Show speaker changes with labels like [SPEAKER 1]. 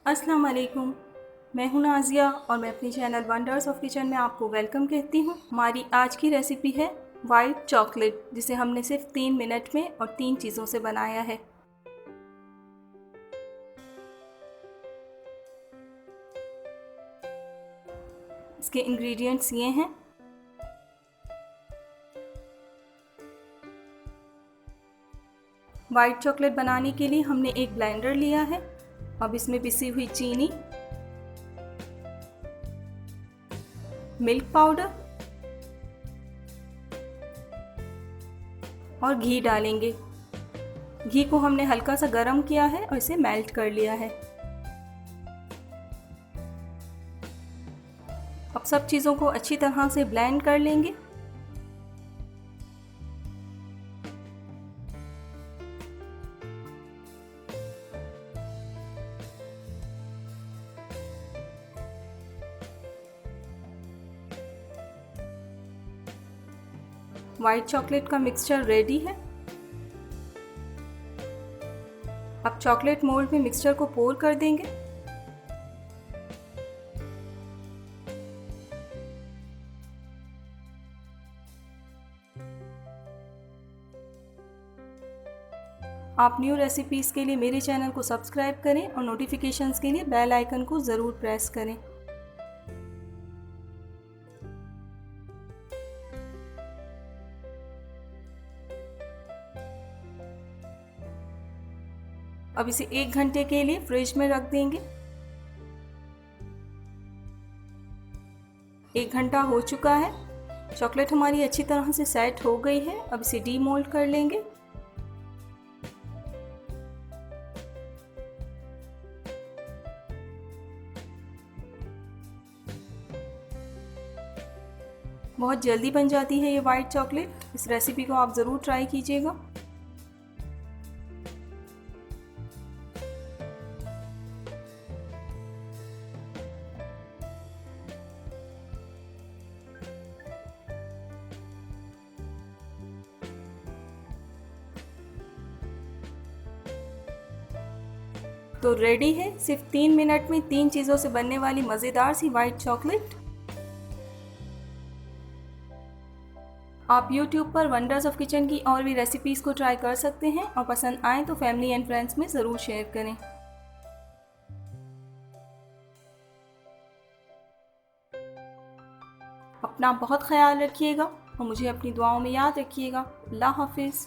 [SPEAKER 1] अस्सलाम वालेकुम। मैं हूं नाज़िया और मैं अपनी चैनल वंडर्स ऑफ किचन में आपको वेलकम कहती हूं। हमारी आज की रेसिपी है वाइट चॉकलेट, जिसे हमने सिर्फ 3 मिनट में और 3 चीज़ों से बनाया है। इसके इंग्रेडिएंट्स ये हैं। वाइट चॉकलेट बनाने के लिए हमने एक ब्लेंडर लिया है। अब इसमें पिसी हुई चीनी, मिल्क पाउडर और घी डालेंगे। घी को हमने हल्का सा गर्म किया है और इसे मेल्ट कर लिया है। अब सब चीज़ों को अच्छी तरह से ब्लेंड कर लेंगे। वाइट चॉकलेट का मिक्सचर रेडी है। अब चॉकलेट मोल्ड में मिक्सचर को पोर कर देंगे। आप न्यू रेसिपीज़ के लिए मेरे चैनल को सब्सक्राइब करें और नोटिफिकेशंस के लिए बेल आइकन को ज़रूर प्रेस करें। अब इसे 1 घंटे के लिए फ्रिज में रख देंगे। 1 घंटा हो चुका है। चॉकलेट हमारी अच्छी तरह से सेट हो गई है। अब इसे डीमोल्ड कर लेंगे। बहुत जल्दी बन जाती है ये वाइट चॉकलेट। इस रेसिपी को आप ज़रूर ट्राई कीजिएगा। तो रेडी है सिर्फ 3 मिनट में 3 चीज़ों से बनने वाली मज़ेदार सी वाइट चॉकलेट। आप YouTube पर वंडर्स ऑफ किचन की और भी रेसिपीज़ को ट्राई कर सकते हैं और पसंद आए तो फैमिली एंड फ्रेंड्स में ज़रूर शेयर करें। अपना बहुत ख्याल रखिएगा और मुझे अपनी दुआओं में याद रखिएगा। अल्लाह हाफिज़।